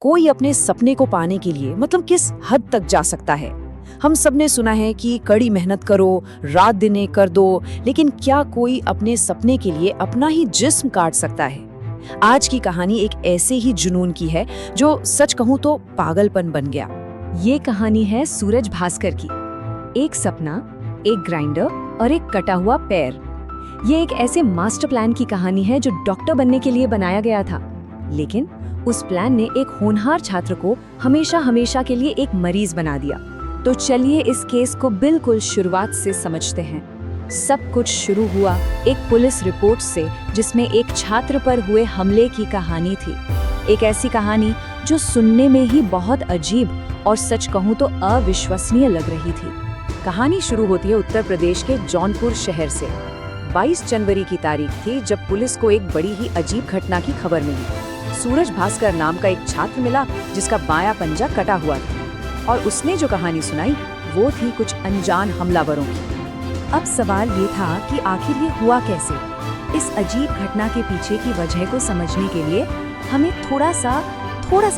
कोई अपने सपने को पाने के लिए मतलब किस हद तक जा सकता है। हम सब ने सुना है कि कड़ी मेहनत करो, रात दिन एक कर दो, लेकिन क्या कोई अपने सपने के लिए अपना ही जिस्म काट सकता है? आज की कहानी एक ऐसे ही जुनून की है जो सच कहूं तो पागलपन बन गया। ये कहानी है सूरज भास्कर की। एक सपना, एक ग्राइंडर और एक कटा हुआ पैर। ये एक ऐसे मास्टर प्लान की कहानी है जो डॉक्टर बनने के लिए बनाया गया था, लेकिन उस प्लान ने एक होनहार छात्र को हमेशा हमेशा के लिए एक मरीज बना दिया। तो चलिए इस केस को बिल्कुल शुरुआत से समझते हैं। सब कुछ शुरू हुआ एक पुलिस रिपोर्ट से, जिसमें एक छात्र पर हुए हमले की कहानी थी। एक ऐसी कहानी जो सुनने में ही बहुत अजीब और सच कहूँ तो अविश्वसनीय लग रही थी। कहानी शुरू होती है उत्तर प्रदेश के जौनपुर शहर से। 22 जनवरी की तारीख थी जब पुलिस को एक बड़ी ही अजीब घटना की खबर मिली। सूरज भास्कर नाम का एक छात्र मिला जिसका बायां पंजा कटा हुआ था, और उसने जो कहानी सुनाई वो थी कुछ अनजान हमलावरों की। अब सवाल ये था कि आखिर ये हुआ कैसे। इस अजीब घटना के पीछे की वजह को समझने के लिए हमें थोड़ा सा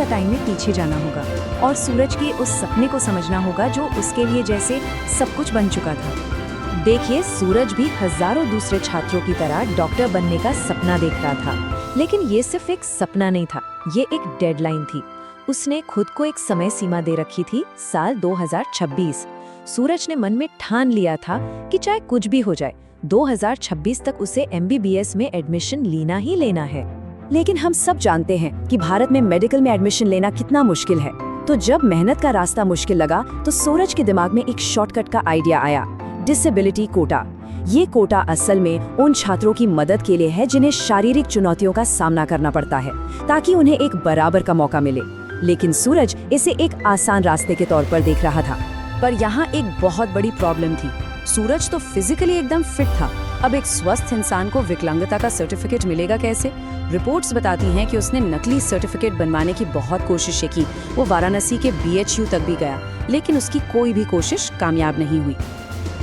टाइम में पीछे जाना होगा और सूरज के उस सपने को समझना होगा जो उसके लिए जैसे सब कुछ बन चुका था। देखिए, सूरज भी हजारों दूसरे छात्रों की तरह डॉक्टर बनने का सपना देख रहा था, लेकिन ये सिर्फ एक सपना नहीं था, ये एक डेडलाइन थी। उसने खुद को एक समय सीमा दे रखी थी, साल 2026। सूरज ने मन में ठान लिया था कि चाहे कुछ भी हो जाए, 2026 तक उसे MBBS में एडमिशन लेना ही लेना है। लेकिन हम सब जानते हैं कि भारत में मेडिकल में एडमिशन लेना कितना मुश्किल है। तो जब मेहनत का रास्ता मुश्किल लगा तो सूरज के दिमाग में एक शॉर्टकट का आइडिया आया, डिसेबिलिटी कोटा। ये कोटा असल में उन छात्रों की मदद के लिए है जिन्हें शारीरिक चुनौतियों का सामना करना पड़ता है, ताकि उन्हें एक बराबर का मौका मिले। लेकिन सूरज इसे एक आसान रास्ते के तौर पर देख रहा था। पर यहाँ एक बहुत बड़ी प्रॉब्लम थी। सूरज तो फिजिकली एकदम फिट था, अब एक स्वस्थ इंसान को विकलांगता का सर्टिफिकेट मिलेगा कैसे? रिपोर्ट्स बताती हैं कि उसने नकली सर्टिफिकेट बनवाने की बहुत कोशिशें की। वो वाराणसी के BHU तक भी गया, लेकिन उसकी कोई भी कोशिश कामयाब नहीं हुई।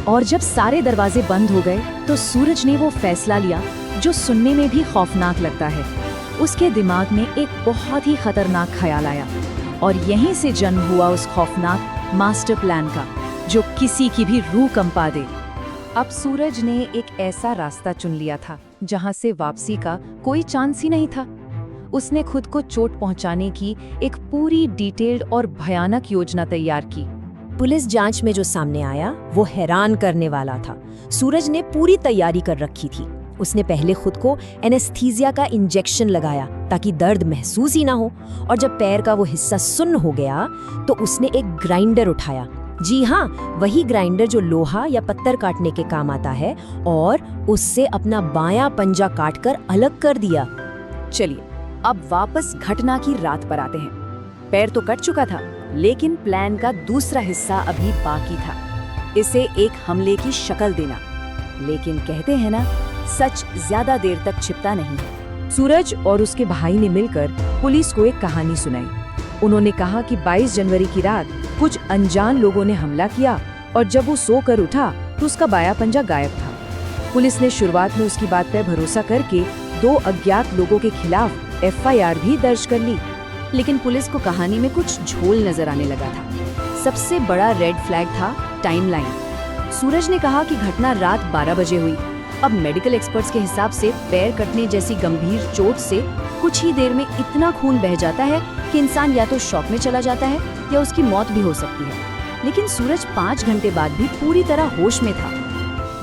और जब सारे दरवाजे बंद हो गए तो सूरज ने वो फैसला लिया जो सुनने में भी खौफनाक लगता है। उसके दिमाग में एक बहुत ही खतरनाक ख्याल आया, और यहीं से जन्म हुआ उस खौफनाक मास्टर प्लान का, जो किसी की भी रूह कंपा दे। अब सूरज ने एक ऐसा रास्ता चुन लिया था जहां से वापसी का कोई चांस ही नहीं था। उसने खुद को चोट पहुंचाने की एक पूरी डिटेल्ड और भयानक योजना तैयार की। पुलिस जांच में जो सामने आया वो हैरान करने वाला था। सूरज ने पूरी तैयारी कर रखी थी। उसने पहले खुद को एनेस्थीसिया का इंजेक्शन लगाया ताकि दर्द महसूस ही ना हो, और जब पैर का वो हिस्सा सुन्न हो गया तो उसने एक ग्राइंडर उठाया। जी हाँ, वही ग्राइंडर जो लोहा या पत्थर काटने के काम आता है, और उससे अपना बायां पंजा काटकर अलग कर दिया। चलिए अब वापस घटना की रात पर आते हैं। पैर तो कट चुका था, लेकिन प्लान का दूसरा हिस्सा अभी बाकी था, इसे एक हमले की शक्ल देना। लेकिन कहते हैं ना, सच ज्यादा देर तक छिपता नहीं है। सूरज और उसके भाई ने मिलकर पुलिस को एक कहानी सुनाई। उन्होंने कहा कि 22 जनवरी की रात कुछ अनजान लोगों ने हमला किया, और जब वो सोकर उठा तो उसका बायां पंजा गायब था। पुलिस ने शुरुआत में उसकी बात पर भरोसा करके 2 अज्ञात लोगों के खिलाफ FIR भी दर्ज कर ली। लेकिन पुलिस को कहानी में कुछ झोल नजर आने लगा था। सबसे बड़ा रेड फ्लैग था टाइमलाइन। सूरज ने कहा कि घटना रात 12 बजे हुई। अब मेडिकल एक्सपर्ट्स के हिसाब से पैर कटने जैसी गंभीर चोट से कुछ ही देर में इतना खून बह जाता है कि इंसान या तो शॉक में चला जाता है या उसकी मौत भी हो सकती है। लेकिन सूरज 5 घंटे बाद भी पूरी तरह होश में था।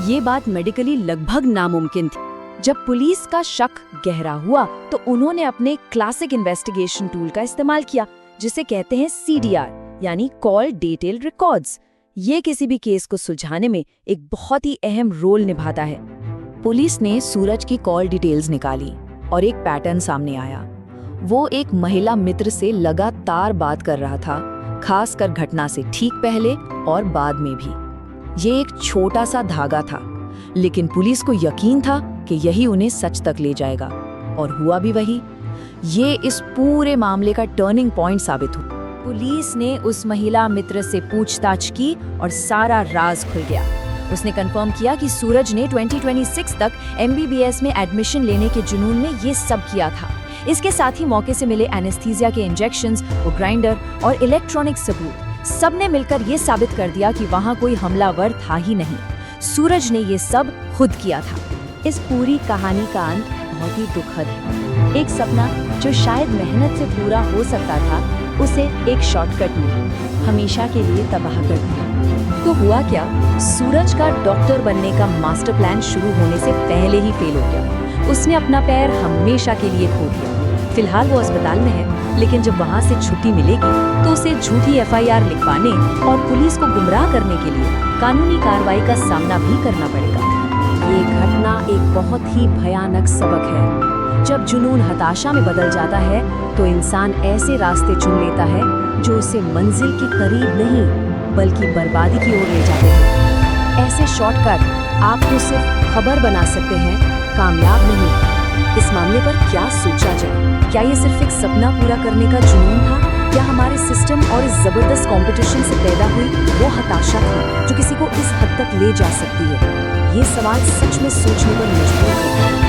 ये बात मेडिकली लगभग नामुमकिन थी। जब पुलिस का शक गहरा हुआ तो उन्होंने अपने क्लासिक इन्वेस्टिगेशन टूल का इस्तेमाल किया, जिसे कहते हैं CDR, यानी कॉल डिटेल्ड रिकॉर्ड्स। ये किसी भी केस को सुलझाने में एक बहुत ही अहम रोल निभाता है। पुलिस ने सूरज की कॉल डिटेल्स निकाली और एक पैटर्न सामने आया। वो एक महिला मित्र से लगातार बात कर रहा था, खासकर घटना से ठीक पहले और बाद में भी। ये एक छोटा सा धागा था, लेकिन पुलिस को यकीन था कि यही उन्हें सच तक ले जाएगा, और हुआ भी वही। ये इस पूरे मामले का टर्निंग पॉइंट साबित हुआ। पुलिस ने उस महिला मित्र से पूछताछ की और सारा राज खुल गया। उसने कंफर्म किया कि सूरज ने 2026 तक MBBS में एडमिशन लेने के जुनून में ये सब किया था। इसके साथ ही मौके से मिले एनेस्थीसिया के इंजेक्शंस, वो ग्राइंडर और इलेक्ट्रॉनिक सबूत, सबने मिलकर ये साबित कर दिया कि वहाँ कोई हमलावर था ही नहीं। सूरज ने ये सब खुद किया था। इस पूरी कहानी का अंत बहुत ही दुखद है। एक सपना जो शायद मेहनत से पूरा हो सकता था, उसे एक शॉर्टकट ने हमेशा के लिए तबाह कर दिया। तो हुआ क्या? सूरज का डॉक्टर बनने का मास्टर प्लान शुरू होने से पहले ही फेल हो गया। उसने अपना पैर हमेशा के लिए खो दिया। फिलहाल वो अस्पताल में है, लेकिन जब वहाँ से छुट्टी मिलेगी तो उसे झूठी FIR लिखवाने और पुलिस को गुमराह करने के लिए कानूनी कार्रवाई का सामना भी करना पड़ेगा। ये घटना एक बहुत ही भयानक सबक है। जब जुनून हताशा में बदल जाता है तो इंसान ऐसे रास्ते चुन लेता है जो उसे मंजिल के करीब नहीं बल्कि बर्बादी की ओर ले जाते हैं। ऐसे शॉर्टकट आपको सिर्फ खबर बना सकते हैं, कामयाब नहीं। इस मामले पर क्या सोचा जाए? क्या ये सिर्फ एक सपना पूरा करने का जुनून था, या हमारे सिस्टम और इस जबरदस्त कंपटीशन से पैदा हुई वो हताशा थी जो किसी को इस हद तक ले जा सकती है? ये सवाल सच में सोचने पर मजबूर करता है।